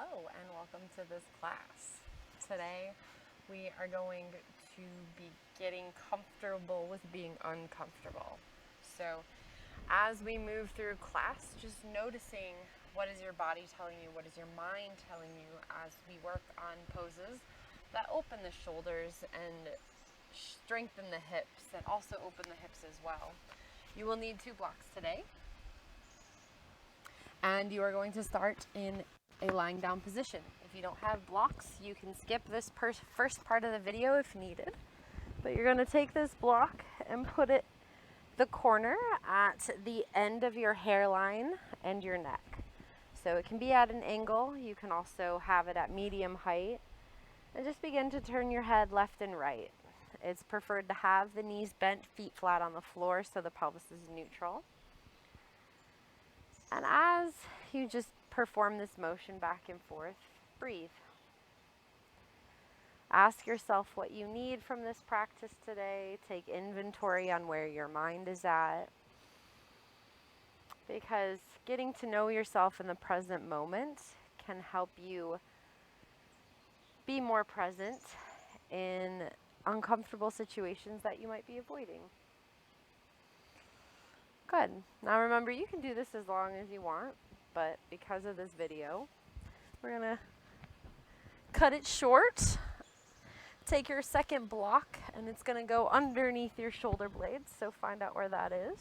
Hello and welcome to this class. Today we are going to be getting comfortable with being uncomfortable. So as we move through class, just noticing what is your body telling you, what is your mind telling you as we work on poses that open the shoulders and strengthen the hips and also open the hips as well. You will need 2 blocks today. And you are going to start in a lying down position. If you don't have blocks, you can skip this first part of the video if needed. But you're going to take this block and put it the corner at the end of your hairline and your neck. So it can be at an angle. You can also have it at medium height. And just begin to turn your head left and right. It's preferred to have the knees bent, feet flat on the floor so the pelvis is neutral. And as you just perform this motion back and forth, breathe. Ask yourself what you need from this practice today. Take inventory on where your mind is at. Because getting to know yourself in the present moment can help you be more present in uncomfortable situations that you might be avoiding. Good. Now remember, you can do this as long as you want, but because of this video, we're going to cut it short. Take your second block, and it's going to go underneath your shoulder blades, so find out where that is.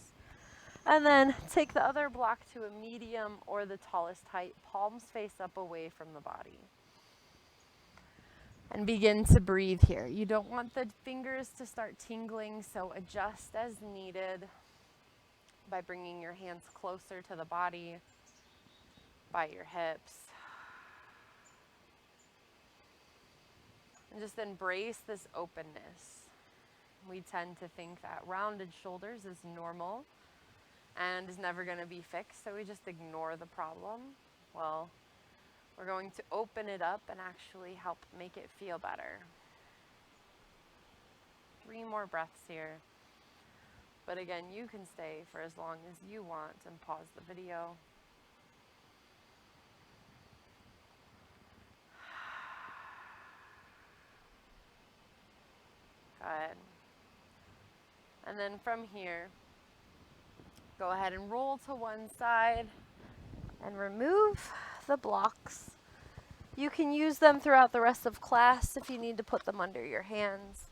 And then take the other block to a medium or the tallest height, palms face up away from the body. And begin to breathe here. You don't want the fingers to start tingling, so adjust as needed by bringing your hands closer to the body, by your hips. And just embrace this openness. We tend to think that rounded shoulders is normal and is never going to be fixed, so we just ignore the problem. Well, we're going to open it up and actually help make it feel better. 3 more breaths here. But again, you can stay for as long as you want and pause the video. Good. And then from here, go ahead and roll to one side and remove the blocks. You can use them throughout the rest of class if you need to put them under your hands,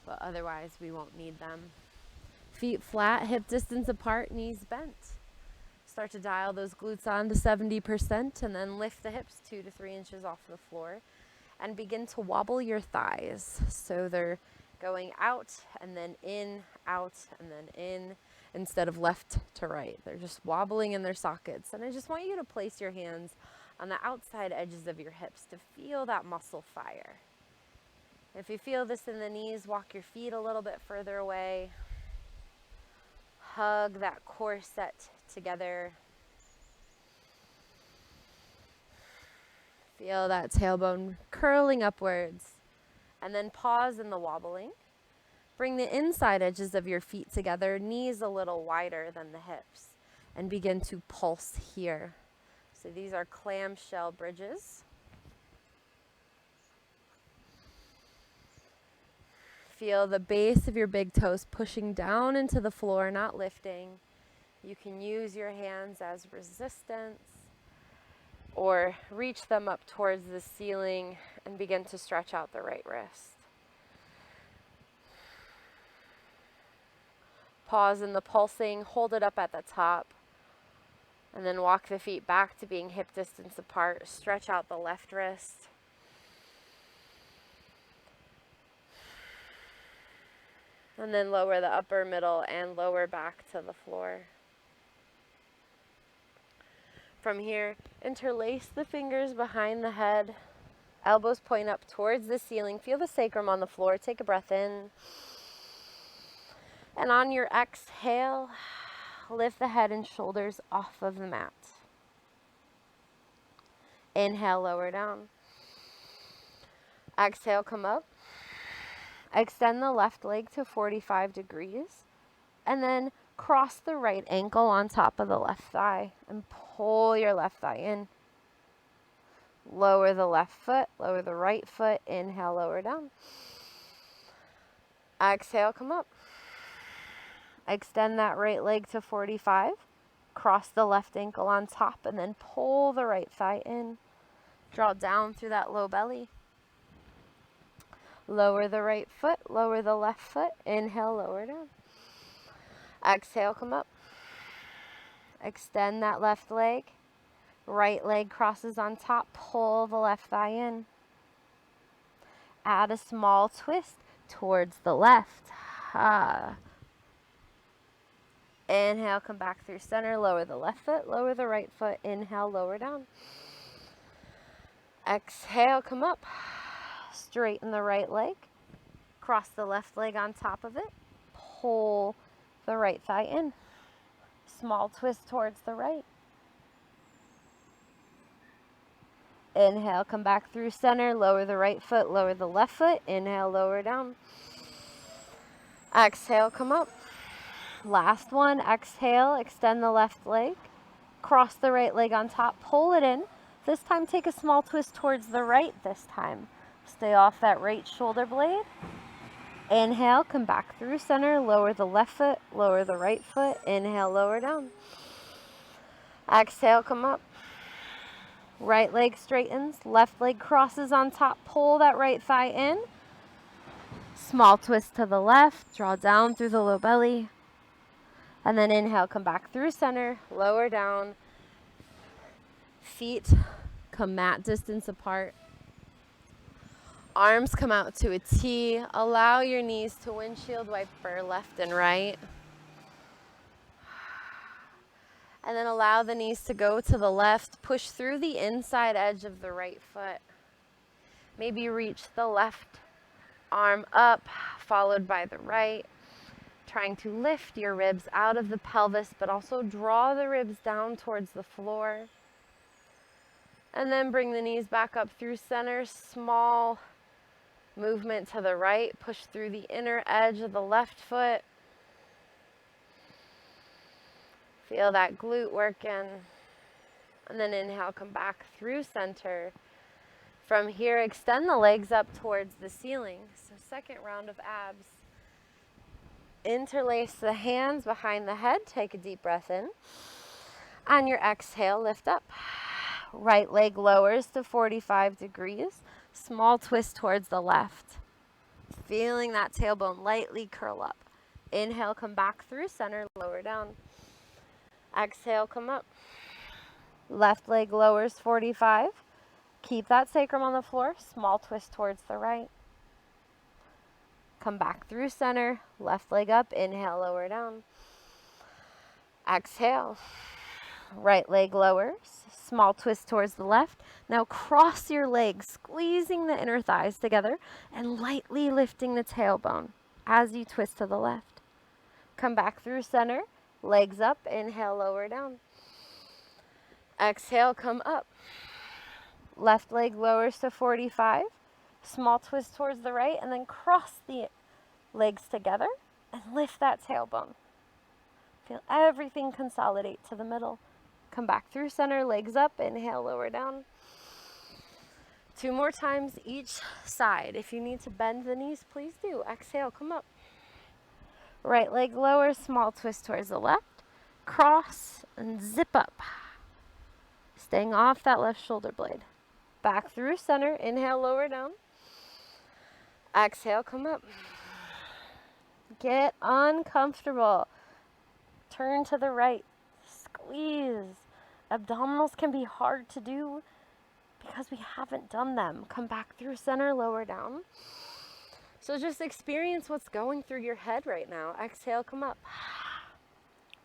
but otherwise we won't need them. Feet flat, hip distance apart, knees bent. Start to dial those glutes on to 70% and then lift the hips 2 to 3 inches off the floor and begin to wobble your thighs. So they're going out and then in, out and then in instead of left to right. They're just wobbling in their sockets. And I just want you to place your hands on the outside edges of your hips to feel that muscle fire. If you feel this in the knees, walk your feet a little bit further away. Hug that core set together. Feel that tailbone curling upwards. And then pause in the wobbling. Bring the inside edges of your feet together, knees a little wider than the hips. And begin to pulse here. So these are clamshell bridges. Feel the base of your big toes pushing down into the floor, not lifting. You can use your hands as resistance or reach them up towards the ceiling and begin to stretch out the right wrist. Pause in the pulsing, hold it up at the top, and then walk the feet back to being hip distance apart. Stretch out the left wrist. And then lower the upper, middle, and lower back to the floor. From here, interlace the fingers behind the head. Elbows point up towards the ceiling. Feel the sacrum on the floor. Take a breath in. And on your exhale, lift the head and shoulders off of the mat. Inhale, lower down. Exhale, come up. Extend the left leg to 45 degrees. And then cross the right ankle on top of the left thigh and pull your left thigh in. Lower the left foot, lower the right foot. Inhale, lower down. Exhale, come up. Extend that right leg to 45. Cross the left ankle on top and then pull the right thigh in. Draw down through that low belly. Lower the right foot, lower the left foot. Inhale, lower down. Exhale, come up. Extend that left leg. Right leg crosses on top. Pull the left thigh in. Add a small twist towards the left. Inhale, come back through center. Lower the left foot, lower the right foot. Inhale, lower down. Exhale, come up. Straighten the right leg. Cross the left leg on top of it. Pull the right thigh in. Small twist towards the right. Inhale, come back through center. Lower the right foot, lower the left foot. Inhale, lower down. Exhale, come up. Last one. Exhale, extend the left leg. Cross the right leg on top. Pull it in. This time, take a small twist towards the right this time. Stay off that right shoulder blade. Inhale, come back through center. Lower the left foot, lower the right foot. Inhale, lower down. Exhale, come up. Right leg straightens, left leg crosses on top. Pull that right thigh in. Small twist to the left, draw down through the low belly. And then inhale, come back through center, lower down. Feet come mat distance apart. Arms come out to a T. Allow your knees to windshield wiper left and right. And then allow the knees to go to the left. Push through the inside edge of the right foot. Maybe reach the left arm up, followed by the right. Trying to lift your ribs out of the pelvis, but also draw the ribs down towards the floor. And then bring the knees back up through center. Small movement to the right. Push through the inner edge of the left foot. Feel that glute working. And then inhale, come back through center. From here, extend the legs up towards the ceiling. So second round of abs. Interlace the hands behind the head. Take a deep breath in. On your exhale, lift up. Right leg lowers to 45 degrees. Small twist towards the left. Feeling that tailbone lightly curl up. Inhale, come back through center, lower down. Exhale, come up. Left leg lowers 45. Keep that sacrum on the floor. Small twist towards the right. Come back through center. Left leg up. Inhale, lower down. Exhale. Right leg lowers. Small twist towards the left. Now cross your legs, squeezing the inner thighs together and lightly lifting the tailbone as you twist to the left. Come back through center. Legs up. Inhale, lower down. Exhale, come up. Left leg lowers to 45. Small twist towards the right, and then cross the legs together and lift that tailbone. Feel everything consolidate to the middle. Come back through center, legs up. Inhale, lower down. 2 more times each side. If you need to bend the knees, please do. Exhale, come up. Right leg lowers, small twist towards the left. Cross and zip up. Staying off that left shoulder blade. Back through center. Inhale, lower down. Exhale, come up. Get uncomfortable. Turn to the right. Squeeze. Abdominals can be hard to do because we haven't done them. Come back through center, lower down. So just experience what's going through your head right now. Exhale, come up.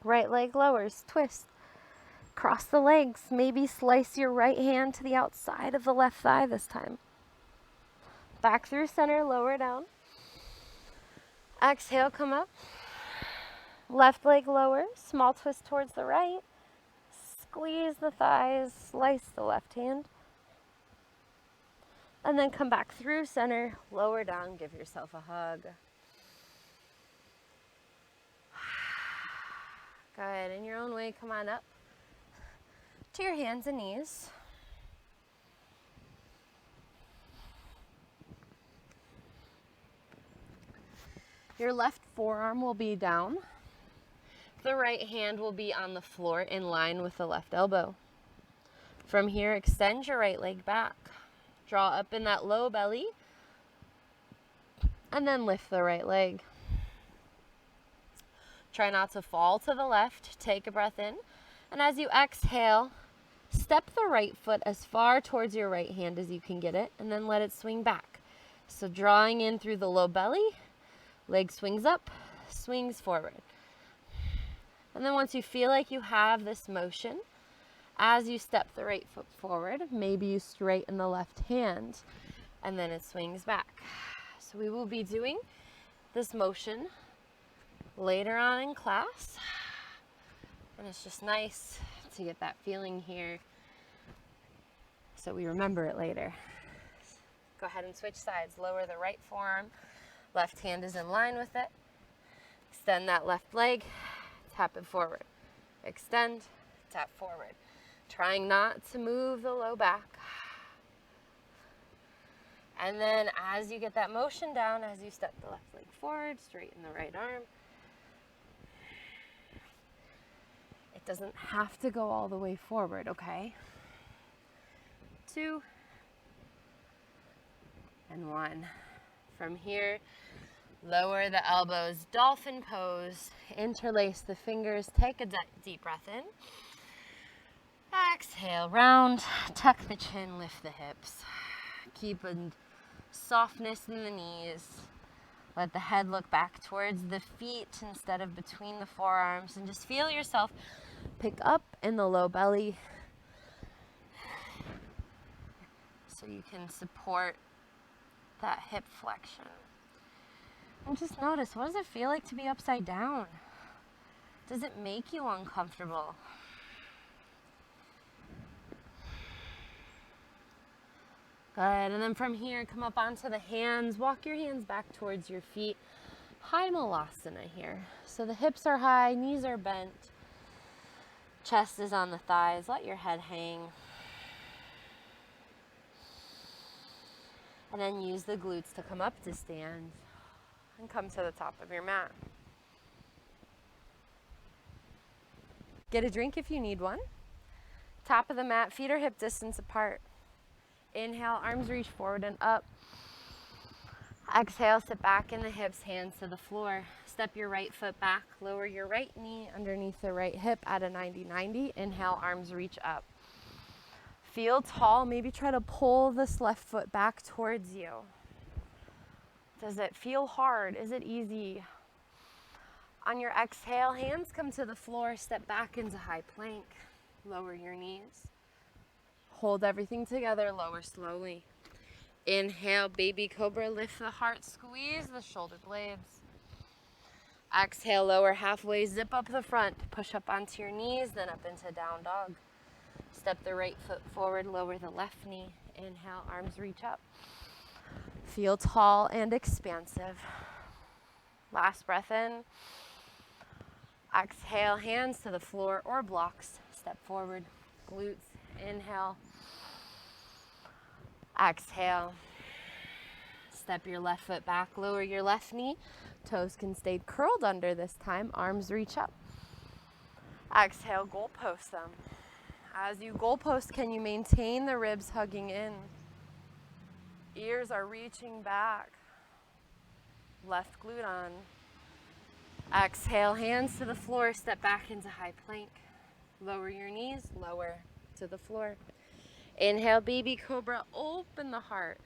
Right leg lowers, twist. Cross the legs. Maybe slice your right hand to the outside of the left thigh this time. Back through center, lower down. Exhale, come up. Left leg lowers, small twist towards the right. Squeeze the thighs, slice the left hand. And then come back through center, lower down, give yourself a hug. Good, in your own way, come on up to your hands and knees. Your left forearm will be down. The right hand will be on the floor in line with the left elbow. From here, extend your right leg back. Draw up in that low belly. And then lift the right leg. Try not to fall to the left. Take a breath in. And as you exhale, step the right foot as far towards your right hand as you can get it, and then let it swing back. So drawing in through the low belly, leg swings up, swings forward. And then once you feel like you have this motion, as you step the right foot forward, maybe you straighten the left hand, and then it swings back. So we will be doing this motion later on in class, and it's just nice to get that feeling here so we remember it later. Go ahead and switch sides. Lower the right forearm, left hand is in line with it. Extend that left leg, tap it forward. Extend, tap forward. Trying not to move the low back. And then as you get that motion down, as you step the left leg forward, straighten the right arm. It doesn't have to go all the way forward, okay? 2 and 1. From here, lower the elbows, dolphin pose, interlace the fingers, take a deep breath in. Exhale, round, tuck the chin, lift the hips. Keep a softness in the knees. Let the head look back towards the feet instead of between the forearms, and just feel yourself pick up in the low belly so you can support that hip flexion. And just notice, what does it feel like to be upside down? Does it make you uncomfortable? Good, and then from here, come up onto the hands. Walk your hands back towards your feet. High Malasana here. So the hips are high, knees are bent. Chest is on the thighs. Let your head hang. And then use the glutes to come up to stand and come to the top of your mat. Get a drink if you need one. Top of the mat, feet are hip distance apart. Inhale, arms reach forward and up. Exhale, sit back in the hips, hands to the floor. Step your right foot back, lower your right knee underneath the right hip at a 90-90. Inhale, arms reach up. Feel tall, maybe try to pull this left foot back towards you. Does it feel hard? Is it easy? On your exhale, hands come to the floor, step back into high plank. Lower your knees. Hold everything together, lower slowly. Inhale, baby cobra, lift the heart, squeeze the shoulder blades. Exhale, lower halfway, zip up the front, push up onto your knees, then up into down dog. Step the right foot forward, lower the left knee. Inhale, arms reach up. Feel tall and expansive. Last breath in. Exhale, hands to the floor or blocks. Step forward, glutes. Inhale. Exhale. Step your left foot back, lower your left knee. Toes can stay curled under this time. Arms reach up. Exhale, goalpost them. As you goalpost, can you maintain the ribs hugging in? Ears are reaching back. Left glute on. Exhale, hands to the floor, step back into high plank. Lower your knees, lower to the floor. Inhale, baby cobra, open the heart.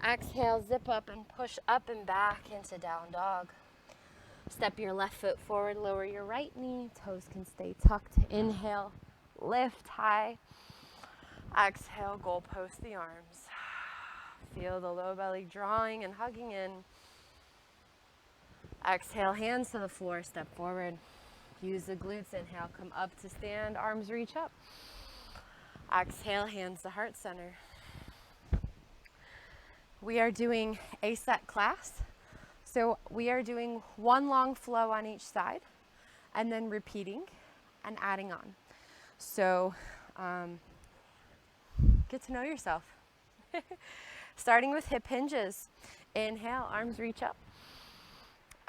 Exhale, zip up and push up and back into down dog. Step your left foot forward, lower your right knee. Toes can stay tucked. Inhale, lift high. Exhale, goalpost the arms. Feel the low belly drawing and hugging in. Exhale, hands to the floor, step forward. Use the glutes. Inhale, come up to stand, arms reach up. Exhale, hands to heart center. We are doing a set class. So we are doing one long flow on each side and then repeating and adding on. So get to know yourself. Starting with hip hinges. Inhale, arms reach up.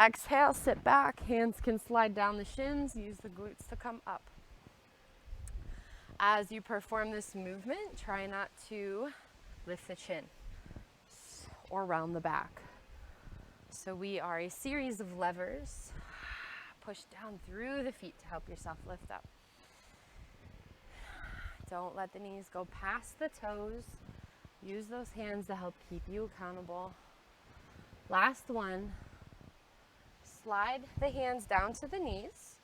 Exhale, sit back. Hands can slide down the shins. Use the glutes to come up. As you perform this movement, try not to lift the chin or round the back. So we are a series of levers. Push down through the feet to help yourself lift up. Don't let the knees go past the toes. Use those hands to help keep you accountable. Last one. Slide the hands down to the knees.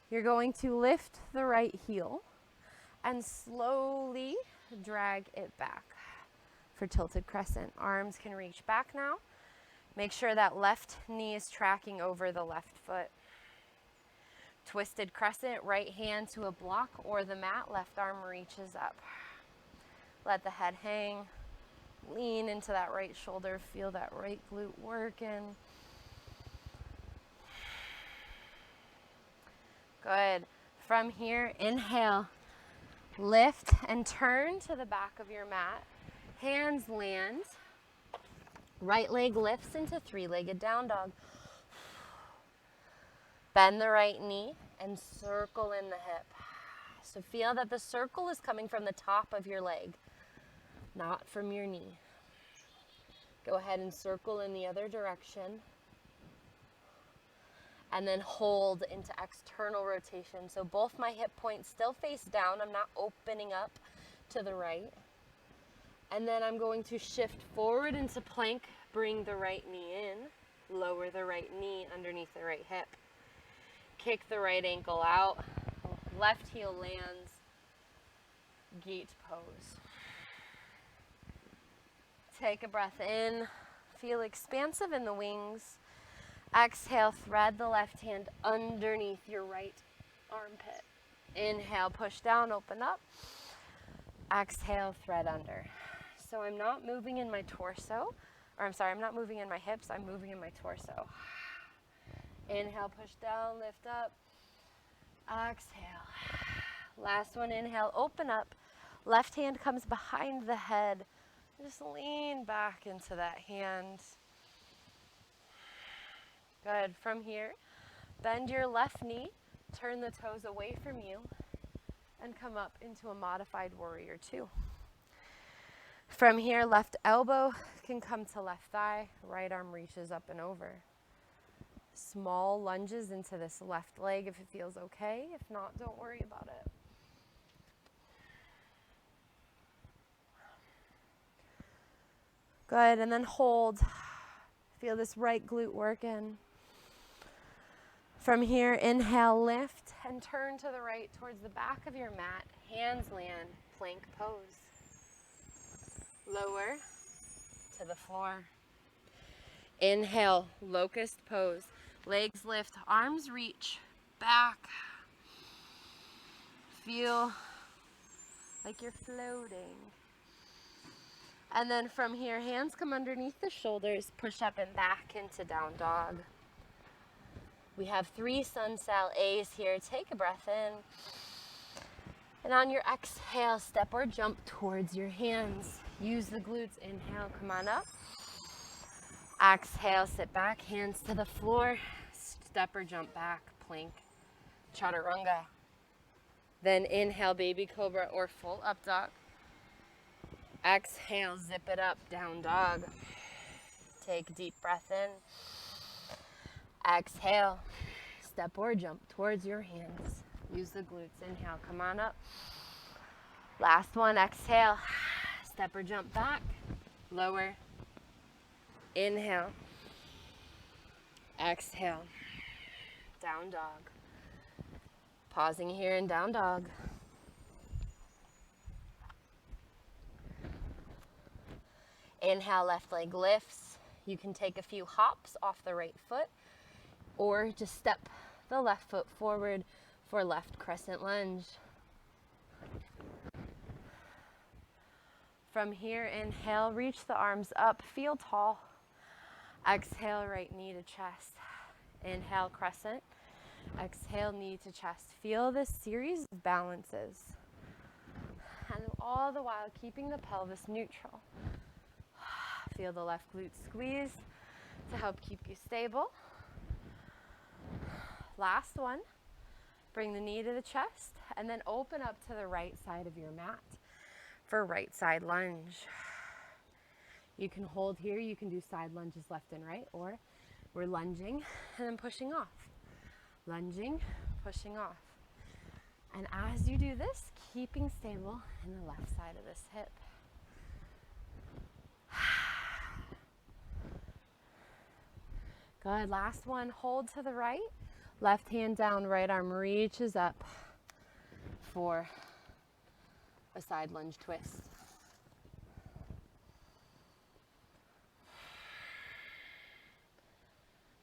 You're going to lift the right heel and slowly drag it back for tilted crescent. Arms can reach back now. Make sure that left knee is tracking over the left foot. Twisted crescent, right hand to a block or the mat, left arm reaches up. Let the head hang. Lean into that right shoulder. Feel that right glute working. Good. From here, inhale. Lift and turn to the back of your mat. Hands land. Right leg lifts into three-legged down dog. Bend the right knee and circle in the hip. So feel that the circle is coming from the top of your leg, not from your knee. Go ahead and circle in the other direction. And then hold into external rotation. So both my hip points still face down. I'm not opening up to the right. And then I'm going to shift forward into plank. Bring the right knee in. Lower the right knee underneath the right hip. Kick the right ankle out. Left heel lands. Gate pose. Take a breath in. Feel expansive in the wings. Exhale, thread the left hand underneath your right armpit. Inhale, push down, open up. Exhale, thread under. So I'm not moving in my torso, I'm not moving in my hips, I'm moving in my torso. Inhale, push down, lift up. Exhale. Last one, inhale, open up. Left hand comes behind the head. Just lean back into that hand. Good. From here, bend your left knee, turn the toes away from you, and come up into a modified warrior two. From here, left elbow can come to left thigh, right arm reaches up and over. Small lunges into this left leg if it feels okay. If not, don't worry about it. Good, and then hold. Feel this right glute working. From here, inhale, lift, and turn to the right towards the back of your mat. Hands land, plank pose. Lower to the floor. Inhale, locust pose. Legs lift, arms reach back. Feel like you're floating. And then from here, hands come underneath the shoulders, push up and back into down dog. We have 3 sun sal A's here. Take a breath in. And on your exhale, step or jump towards your hands. Use the glutes. Inhale, come on up. Exhale, sit back, hands to the floor. Step or jump back, plank, chaturanga. Then inhale, baby cobra or full up dog. Exhale, zip it up, down dog. Take a deep breath in. Exhale, step or jump towards your hands. Use the glutes. Inhale, come on up. Last one, exhale, step or jump back, lower. Inhale, exhale, down dog. Pausing here in down dog. Inhale, left leg lifts. You can take a few hops off the right foot or just step the left foot forward for left crescent lunge. From here, inhale, reach the arms up, feel tall. Exhale, right knee to chest. Inhale, crescent. Exhale, knee to chest. Feel this series of balances. And all the while keeping the pelvis neutral. Feel the left glute squeeze to help keep you stable. Last one. Bring the knee to the chest and then open up to the right side of your mat for right side lunge. You can hold here, you can do side lunges left and right, or we're lunging and then pushing off. Lunging, pushing off. And as you do this, keeping stable in the left side of this hip. Good, last one, hold to the right. Left hand down, right arm reaches up for a side lunge twist.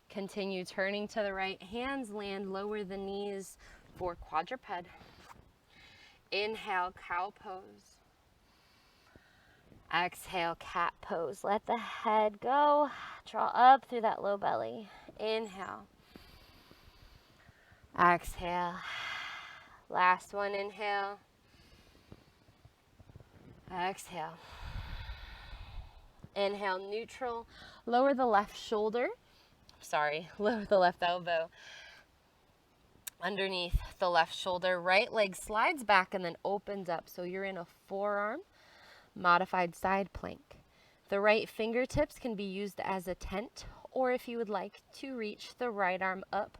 Continue turning to the right. Hands land, lower the knees for quadruped. Inhale, cow pose. Exhale, cat pose. Let the head go. Draw up through that low belly. Inhale. Exhale. Last one, inhale. Exhale. Inhale, neutral. Lower the left shoulder. Lower the left elbow underneath the left shoulder. Right leg slides back and then opens up. So you're in a forearm modified side plank. The right fingertips can be used as a tent, or if you would like to reach the right arm up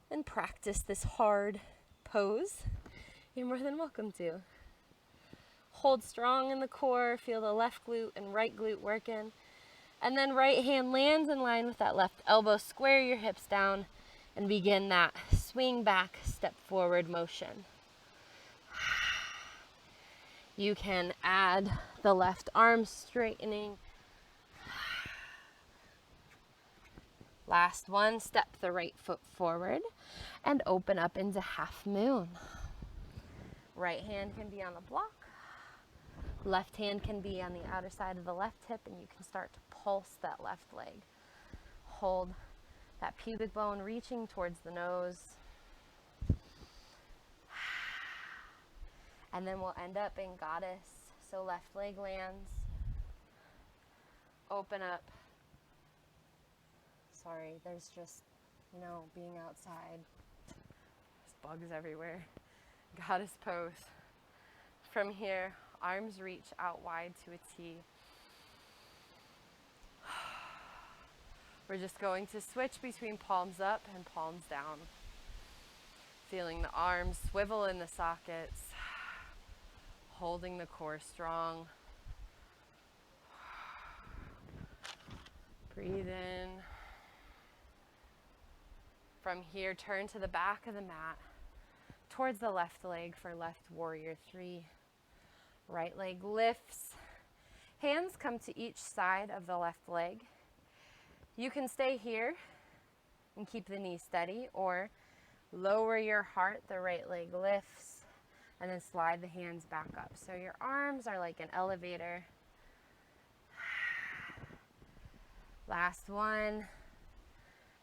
and practice this hard pose, you're more than welcome to. Hold strong in the core, feel the left glute and right glute working. And then right hand lands in line with that left elbow. Square your hips down and begin that swing back, step forward motion. You can add the left arm straightening. Last one, step the right foot forward and open up into half moon. Right hand can be on the block. Left hand can be on the outer side of the left hip, and you can start to pulse that left leg. Hold that pubic bone reaching towards the nose. And then we'll end up in goddess. So left leg lands. Open up. Sorry, there's just, being outside. There's bugs everywhere. Goddess pose. From here, arms reach out wide to a T. We're just going to switch between palms up and palms down. Feeling the arms swivel in the sockets. Holding the core strong. Breathe in. From here, turn to the back of the mat, towards the left leg for left warrior 3. Right leg lifts. Hands come to each side of the left leg. You can stay here and keep the knee steady, or lower your heart, the right leg lifts, and then slide the hands back up. So your arms are like an elevator. Last one.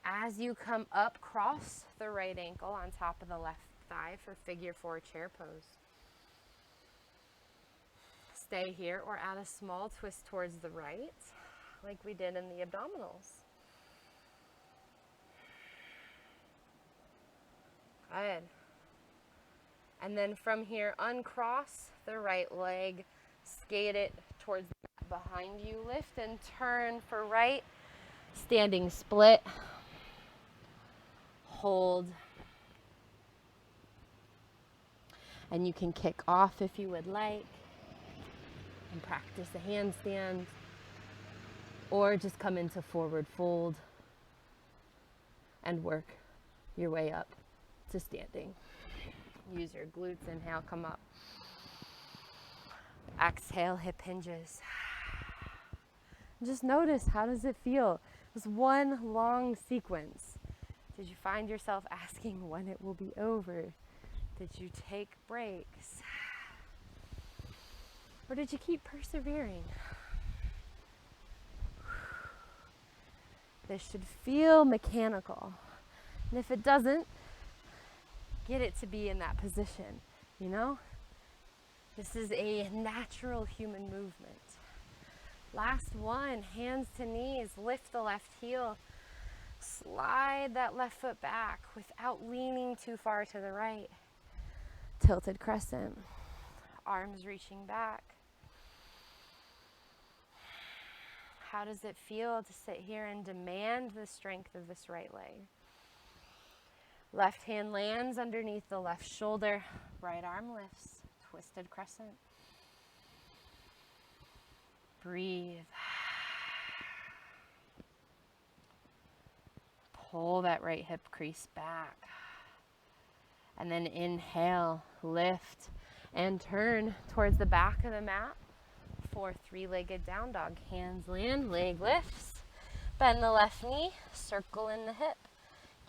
As you come up, cross the right ankle on top of the left thigh for figure 4 chair pose. Stay here or add a small twist towards the right, like we did in the abdominals. Good. And then from here, uncross the right leg, skate it towards the mat behind you, lift and turn for right, standing split. Hold. And you can kick off if you would like and practice a handstand, or just come into forward fold and work your way up to standing. Use your glutes. Inhale, come up. Exhale, hip hinges. Just notice, how does it feel? This one long sequence. Did you find yourself asking when it will be over? Did you take breaks? Or did you keep persevering? This should feel mechanical. And if it doesn't, get it to be in that position, This is a natural human movement. Last one, hands to knees, lift the left heel. Slide that left foot back without leaning too far to the right. Tilted crescent. Arms reaching back. How does it feel to sit here and demand the strength of this right leg? Left hand lands underneath the left shoulder. Right arm lifts. Twisted crescent. Breathe. Pull that right hip crease back. And then inhale, lift, and turn towards the back of the mat for three-legged down dog. Hands land, leg lifts. Bend the left knee, circle in the hip.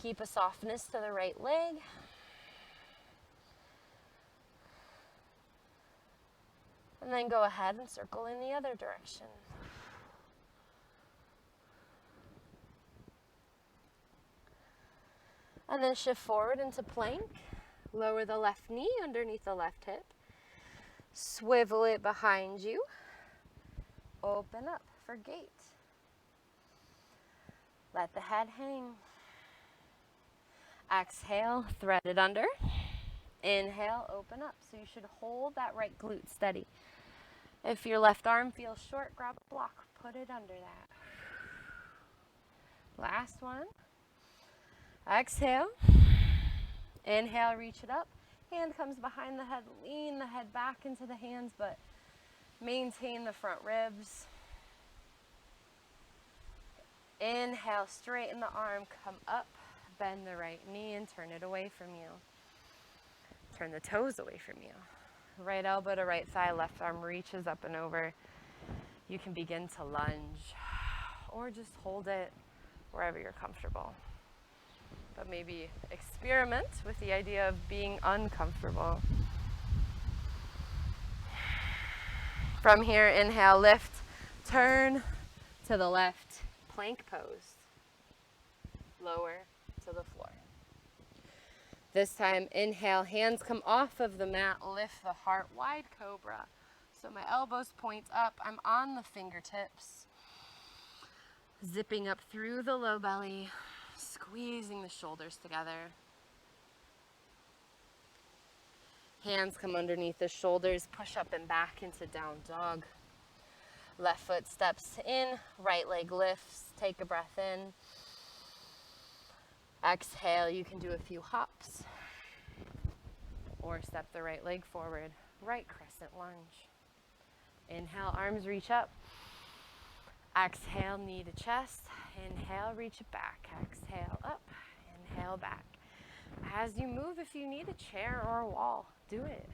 Keep a softness to the right leg. And then go ahead and circle in the other direction. And then shift forward into plank. Lower the left knee underneath the left hip. Swivel it behind you. Open up for gate. Let the head hang. Exhale, thread it under. Inhale, open up. So you should hold that right glute steady. If your left arm feels short, grab a block. Put it under that. Last one. Exhale. Inhale, reach it up. Hand comes behind the head. Lean the head back into the hands, but maintain the front ribs. Inhale, straighten the arm, come up, bend the right knee and turn it away from you. Turn the toes away from you. Right elbow to right thigh, left arm reaches up and over. You can begin to lunge or just hold it wherever you're comfortable. But maybe experiment with the idea of being uncomfortable. From here, inhale, lift, turn to the left, plank pose. Lower to the floor. This time, inhale, hands come off of the mat, lift the heart, wide cobra. So my elbows point up, I'm on the fingertips. Zipping up through the low belly, squeezing the shoulders together. Hands come underneath the shoulders, push up and back into down dog. Left foot steps in, right leg lifts, take a breath in. Exhale, you can do a few hops. Or step the right leg forward, right crescent lunge. Inhale, arms reach up. Exhale, knee to chest. Inhale, reach it back. Exhale, up. Inhale, back. As you move, if you need a chair or a wall, do it.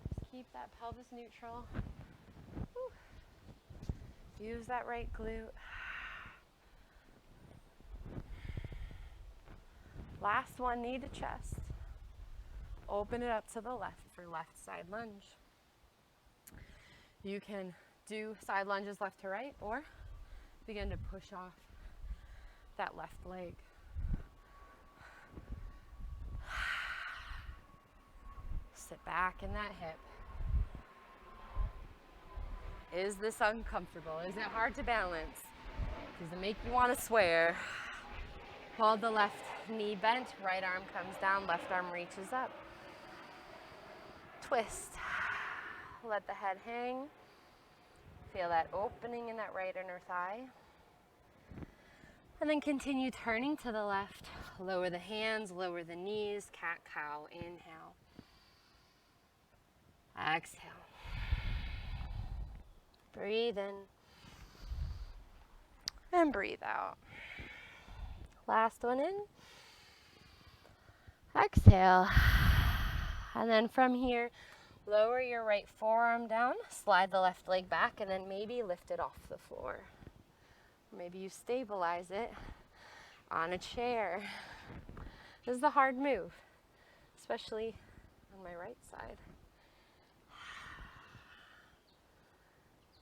Just keep that pelvis neutral. Whew. Use that right glute. Last one, knee to chest. Open it up to the left for left side lunge. You can do side lunges left to right or begin to push off that left leg. Sit back in that hip. Is this uncomfortable? Is it hard to balance? Does it make you want to swear? Hold the left knee bent, right arm comes down, left arm reaches up. Twist. Let the head hang. Feel that opening in that right inner thigh. And then continue turning to the left. Lower the hands, lower the knees, cat-cow. Inhale. Exhale. Breathe in. And breathe out. Last one in. Exhale. And then from here, lower your right forearm down, slide the left leg back, and then maybe lift it off the floor. Maybe you stabilize it on a chair. This is a hard move, especially on my right side.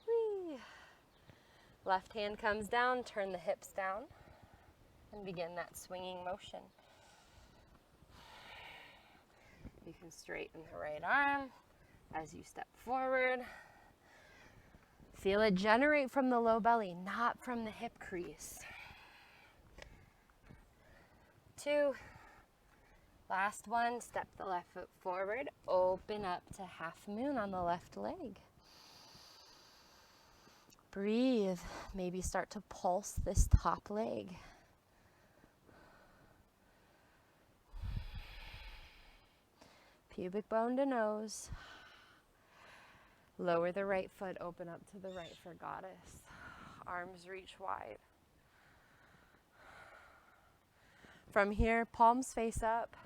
Whee. Left hand comes down, turn the hips down, and begin that swinging motion. You can straighten the right arm as you step forward. Feel it generate from the low belly, not from the hip crease. 2. Last one, step the left foot forward, open up to half moon on the left leg. Breathe, maybe start to pulse this top leg. Pubic bone to nose. Lower the right foot, open up to the right for goddess. Arms reach wide. From here, palms face up.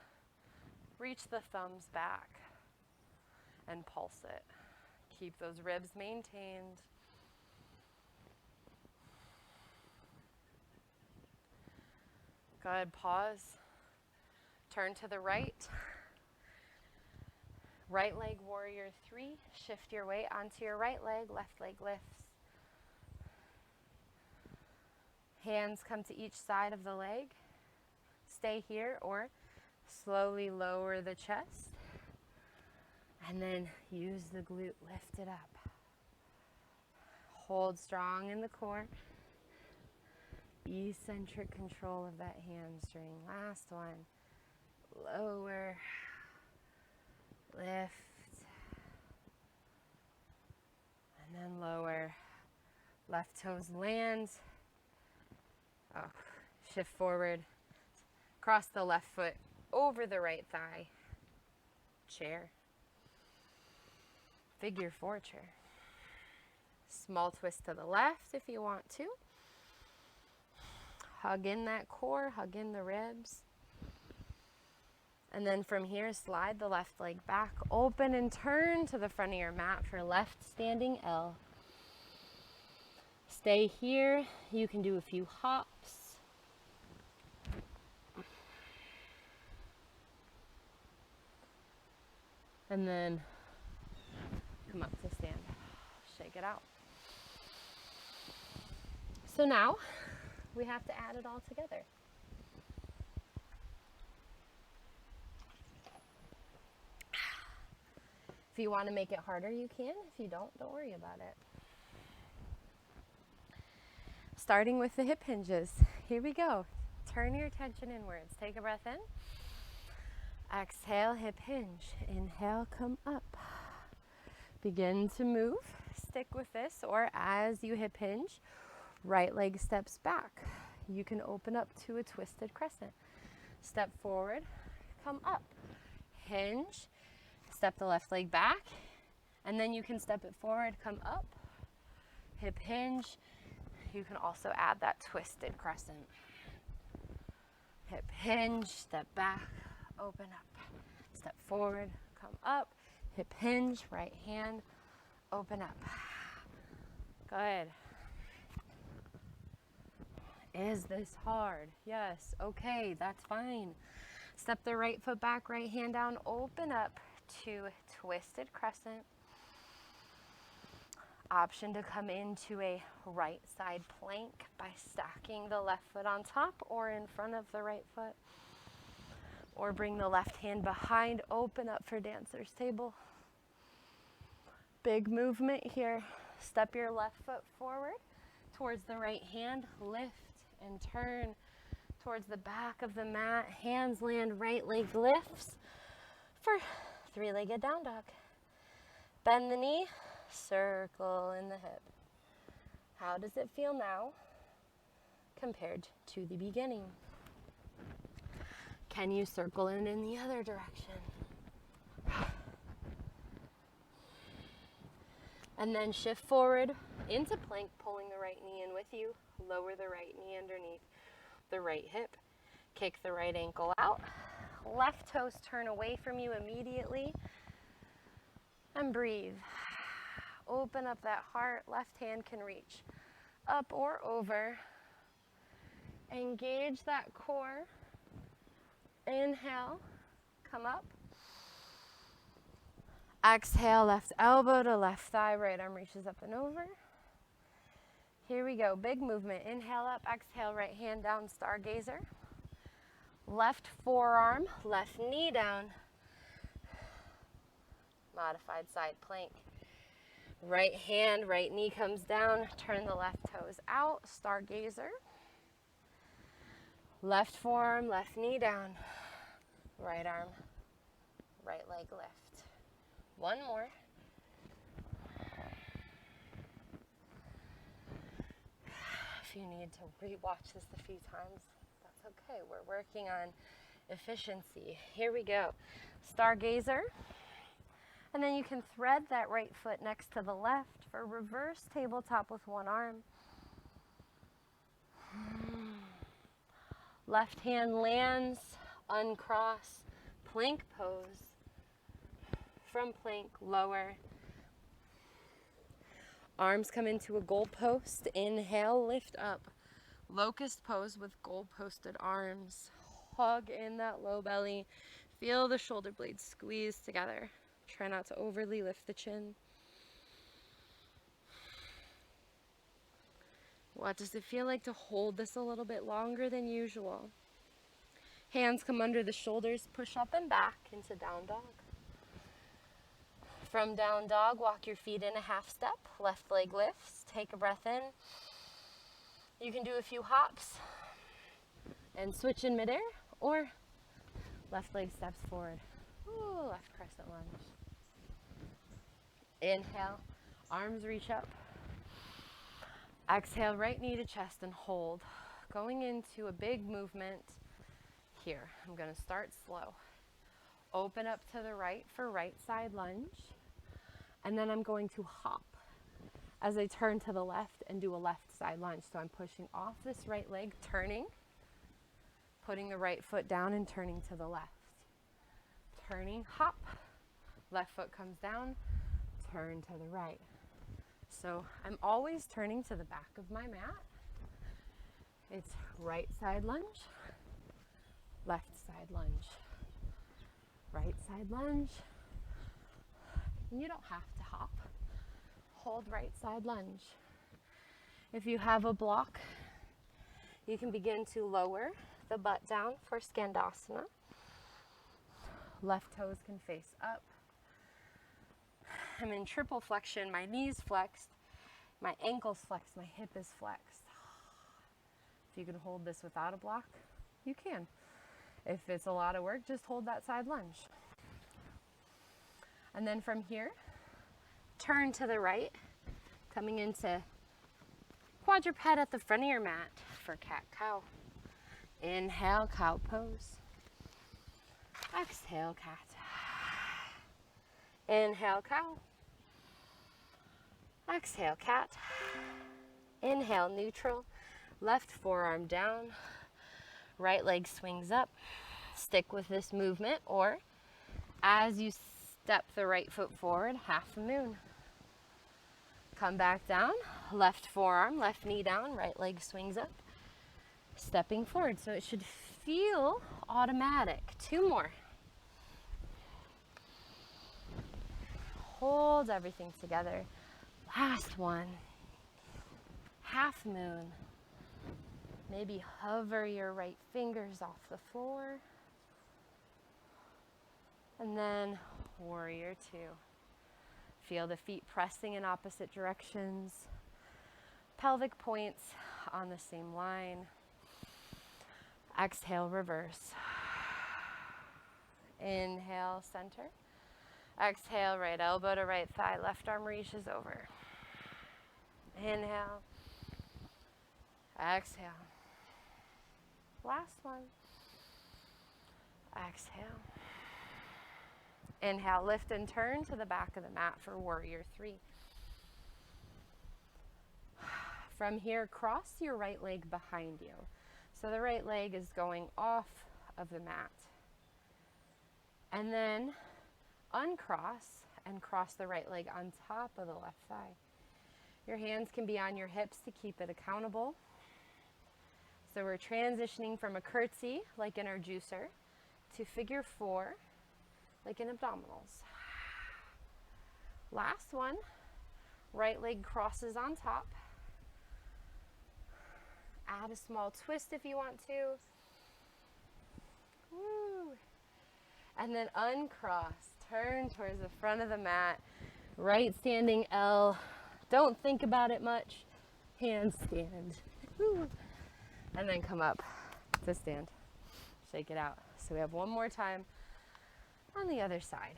Reach the thumbs back and pulse it. Keep those ribs maintained. Good, pause. Turn to the right. Right leg, warrior 3. Shift your weight onto your right leg, left leg lifts. Hands come to each side of the leg. Stay here or slowly lower the chest. And then use the glute, lift it up. Hold strong in the core. Eccentric control of that hamstring. Last one. Lower. Lift. And then lower. Left toes land. Oh, shift forward. Cross the left foot over the right thigh. Chair. Figure 4 chair. Small twist to the left if you want to. Hug in that core, hug in the ribs. And then from here, slide the left leg back, open and turn to the front of your mat for left standing L. Stay here. You can do a few hops. And then come up to stand. Shake it out. So now we have to add it all together. If you want to make it harder, you can. If you don't worry about it. Starting with the hip hinges. Here we go. Turn your attention inwards. Take a breath in. Exhale, hip hinge. Inhale, come up. Begin to move. Stick with this, or as you hip hinge, right leg steps back. You can open up to a twisted crescent. Step forward, come up. Hinge, step the left leg back, and then you can step it forward, come up. Hip hinge. You can also add that twisted crescent. Hip hinge, step back, open up. Step forward, come up. Hip hinge, right hand, open up. Good. Is this hard? Yes. Okay, that's fine. Step the right foot back, right hand down, open up to twisted crescent. Option to come into a right side plank by stacking the left foot on top or in front of the right foot. Or bring the left hand behind, open up for dancer's table. Big movement here. Step your left foot forward towards the right hand, lift and turn towards the back of the mat. Hands land, right leg lifts for 3-legged down dog. Bend the knee, circle in the hip. How does it feel now compared to the beginning? Can you circle it in the other direction? And then shift forward into plank, pulling the right knee in with you. Lower the right knee underneath the right hip. Kick the right ankle out. Left toes turn away from you immediately. And breathe. Open up that heart. Left hand can reach up or over. Engage that core. Inhale, come up. Exhale, left elbow to left thigh, right arm reaches up and over. Here we go, big movement. Inhale up, exhale, right hand down, stargazer. Left forearm, left knee down. Modified side plank. Right hand, right knee comes down, turn the left toes out, stargazer. Left forearm, left knee down. Right arm, right leg lift. One more. If you need to re-watch this a few times, that's okay. We're working on efficiency. Here we go. Stargazer. And then you can thread that right foot next to the left for reverse tabletop with one arm. Left hand lands, uncross, plank pose. From plank, lower. Arms come into a goal post. Inhale, lift up. Locust pose with goal posted arms. Hug in that low belly. Feel the shoulder blades squeeze together. Try not to overly lift the chin. What does it feel like to hold this a little bit longer than usual? Hands come under the shoulders, push up and back into down dog. From down dog, walk your feet in a half step. Left leg lifts. Take a breath in. You can do a few hops and switch in midair, or left leg steps forward. Ooh, left crescent lunge. Inhale, arms reach up. Exhale, right knee to chest and hold. Going into a big movement here. I'm going to start slow. Open up to the right for right side lunge. And then I'm going to hop as I turn to the left and do a left side lunge. So I'm pushing off this right leg, turning, putting the right foot down and turning to the left. Turning, hop, left foot comes down, turn to the right. So I'm always turning to the back of my mat. It's right side lunge, left side lunge, right side lunge. And you don't have to hop. Hold right side lunge. If you have a block, you can begin to lower the butt down for Skandasana. Left toes can face up. I'm in triple flexion, my knees flexed, my ankles flexed, my hip is flexed. If you can hold this without a block, you can. If it's a lot of work, just hold that side lunge. And then from here, turn to the right, coming into quadruped at the front of your mat for cat-cow. Inhale, cow pose. Exhale, cat. Inhale, cow. Exhale, cat. Inhale, neutral. Left forearm down. Right leg swings up. Stick with this movement, or as you step the right foot forward, half a moon. Come back down. Left forearm, left knee down. Right leg swings up. Stepping forward. So it should feel automatic. Two more. Hold everything together. Last one. Half moon. Maybe hover your right fingers off the floor. And then warrior two. Feel the feet pressing in opposite directions. Pelvic points on the same line. Exhale, reverse. Inhale, center. Exhale, right elbow to right thigh, left arm reaches over. Inhale. Exhale. Last one. Exhale. Inhale, lift and turn to the back of the mat for warrior three. From here, cross your right leg behind you. So the right leg is going off of the mat. And then uncross and cross the right leg on top of the left thigh. Your hands can be on your hips to keep it accountable. So we're transitioning from a curtsy, like in our juicer, to figure four, like in abdominals. Last one, right leg crosses on top. Add a small twist if you want to. Woo. And then uncross, turn towards the front of the mat, right standing L. Don't think about it much. Handstand. Woo. And then come up to stand. Shake it out. So we have one more time on the other side.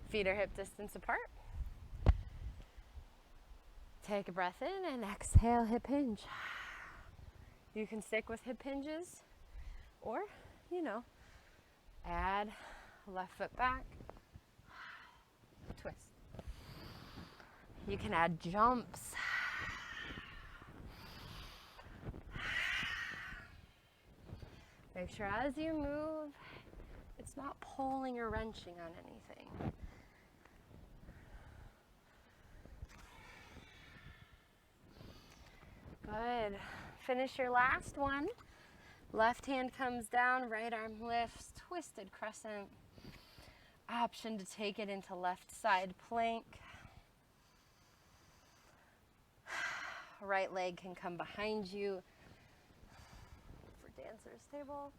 Feet are hip distance apart. Take a breath in and exhale, hip hinge. You can stick with hip hinges or, add left foot back, twist. You can add jumps. Make sure as you move, it's not pulling or wrenching on anything. Good. Finish your last one. Left hand comes down, right arm lifts, twisted crescent. Option to take it into left side plank. Right leg can come behind you for dancer's table.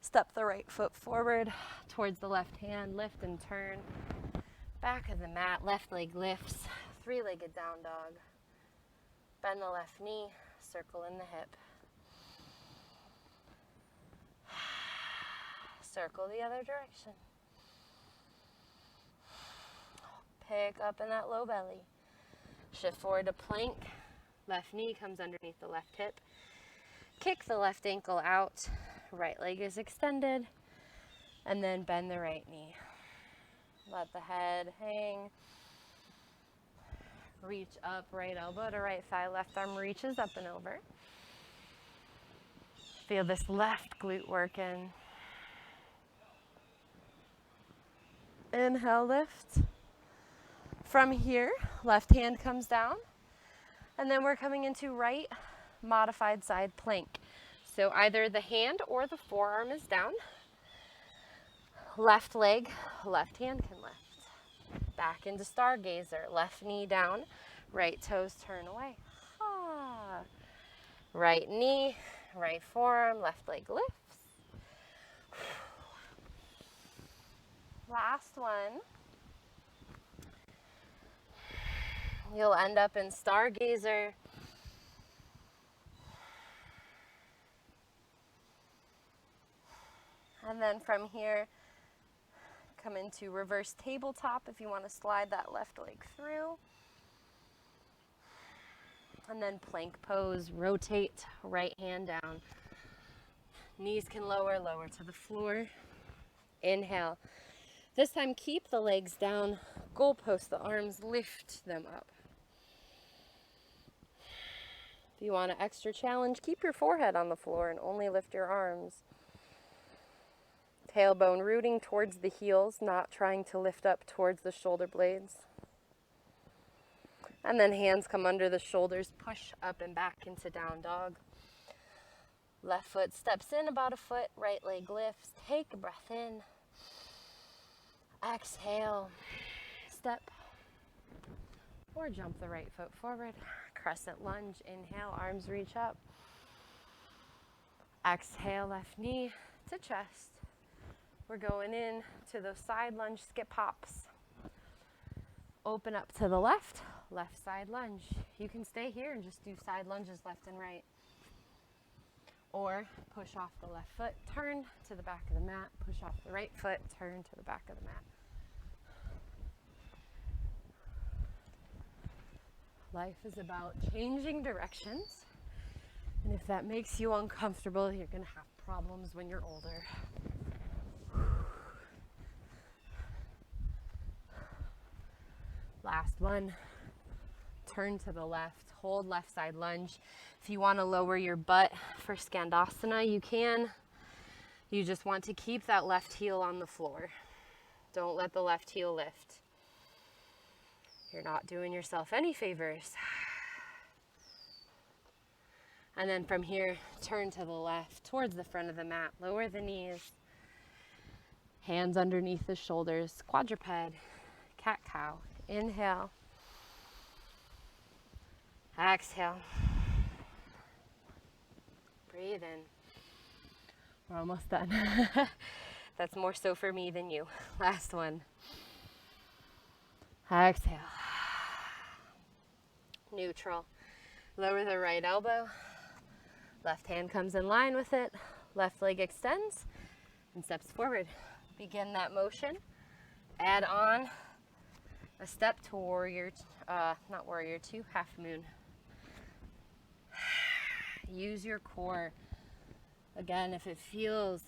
Step the right foot forward towards the left hand, lift and turn. Back of the mat, left leg lifts, three-legged down dog. Bend the left knee, circle in the hip. Circle the other direction. Pick up in that low belly. Shift forward to plank. Left knee comes underneath the left hip. Kick the left ankle out. Right leg is extended. And then bend the right knee. Let the head hang. Reach up, right elbow to right thigh. Left arm reaches up and over. Feel this left glute working. Inhale, lift. From here, left hand comes down. And then we're coming into right modified side plank. So either the hand or the forearm is down. Left leg, left hand can lift. Back into stargazer. Left knee down, right toes turn away. Ah. Right knee, right forearm, left leg lifts. Last one. You'll end up in stargazer. And then from here, come into reverse tabletop if you want to slide that left leg through. And then plank pose, rotate, right hand down. Knees can lower to the floor. Inhale. This time keep the legs down, goalpost the arms, lift them up. If you want an extra challenge, keep your forehead on the floor and only lift your arms. Tailbone rooting towards the heels, not trying to lift up towards the shoulder blades. And then hands come under the shoulders, push up and back into down dog. Left foot steps in about a foot, right leg lifts. Take a breath in. Exhale. Step. Or jump the right foot forward. Crescent lunge. Inhale, arms reach up. Exhale, left knee to chest. We're going in to those side lunge skip hops. Open up to the left, left side lunge. You can stay here and just do side lunges left and right. Or push off the left foot, turn to the back of the mat, push off the right foot, turn to the back of the mat. Life is about changing directions. And if that makes you uncomfortable, you're going to have problems when you're older. Last one. Turn to the left. Hold left side lunge. If you want to lower your butt for Skandasana, you can. You just want to keep that left heel on the floor. Don't let the left heel lift. You're not doing yourself any favors. And then from here, turn to the left, towards the front of the mat. Lower the knees. Hands underneath the shoulders. Quadruped. Cat-cow. Inhale. Exhale. Breathe in. We're almost done. That's more so for me than you. Last one. Exhale. neutral. Lower the right elbow. Left hand comes in line with it. Left leg extends and steps forward. Begin that motion. Add on a step to not warrior two, half moon. Use your core. Again, if it feels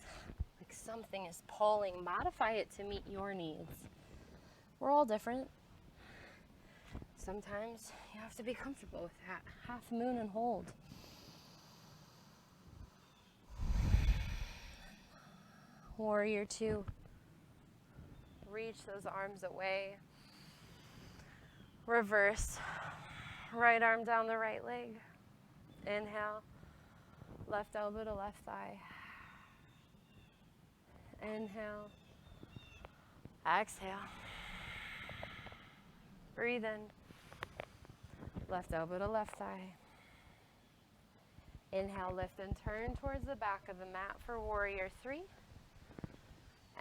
like something is pulling, modify it to meet your needs. We're all different. Sometimes you have to be comfortable with that. Half moon and hold. Warrior two. Reach those arms away. Reverse. Right arm down the right leg. Inhale. Left elbow to left thigh. Inhale. Exhale. Breathe in. Left elbow to left thigh. Inhale, lift and turn towards the back of the mat for warrior three.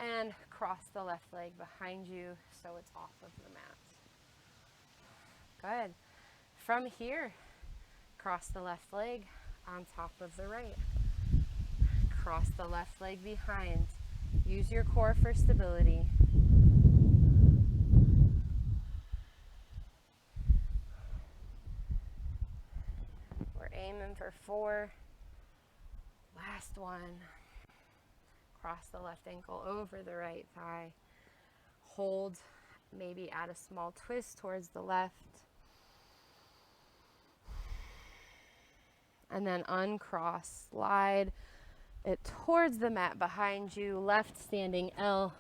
And cross the left leg behind you so it's off of the mat. Good. From here, cross the left leg on top of the right. Cross the left leg behind. Use your core for stability. We're aiming for 4. Last one. Cross the left ankle over the right thigh. Hold, maybe add a small twist towards the left. And then uncross, slide it towards the mat behind you, left standing L.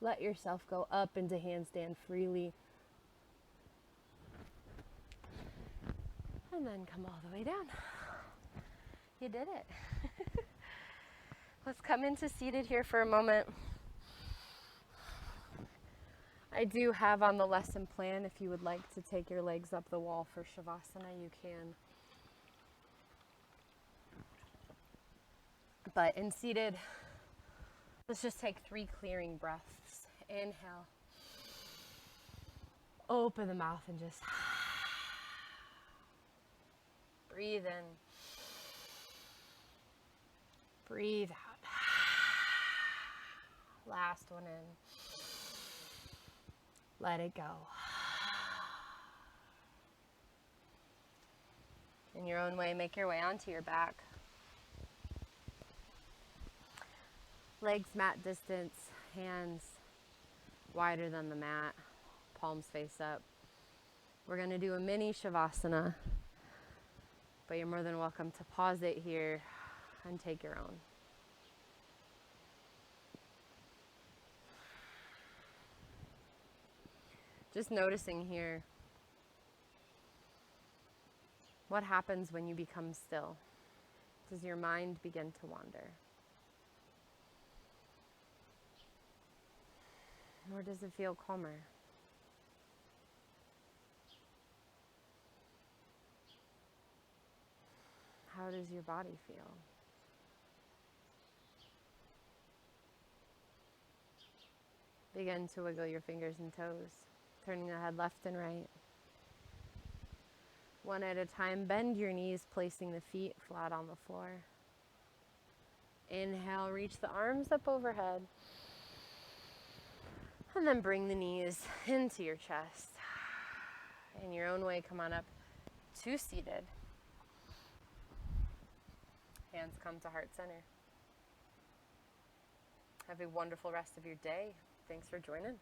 Let yourself go up into handstand freely. And then come all the way down. You did it. Let's come into seated here for a moment. I do have on the lesson plan, if you would like to take your legs up the wall for Shavasana, you can. But in seated, let's just take 3 clearing breaths. Inhale. Open the mouth and just breathe in. Breathe out. Last one in. Let it go. In your own way, make your way onto your back. Legs mat distance, hands wider than the mat, palms face up. We're going to do a mini Shavasana, but you're more than welcome to pause it here and take your own. Just noticing here, what happens when you become still? Does your mind begin to wander? Or does it feel calmer? How does your body feel? Begin to wiggle your fingers and toes, turning the head left and right. One at a time, bend your knees, placing the feet flat on the floor. Inhale, reach the arms up overhead. And then bring the knees into your chest. In your own way, come on up to seated. Hands come to heart center. Have a wonderful rest of your day. Thanks for joining.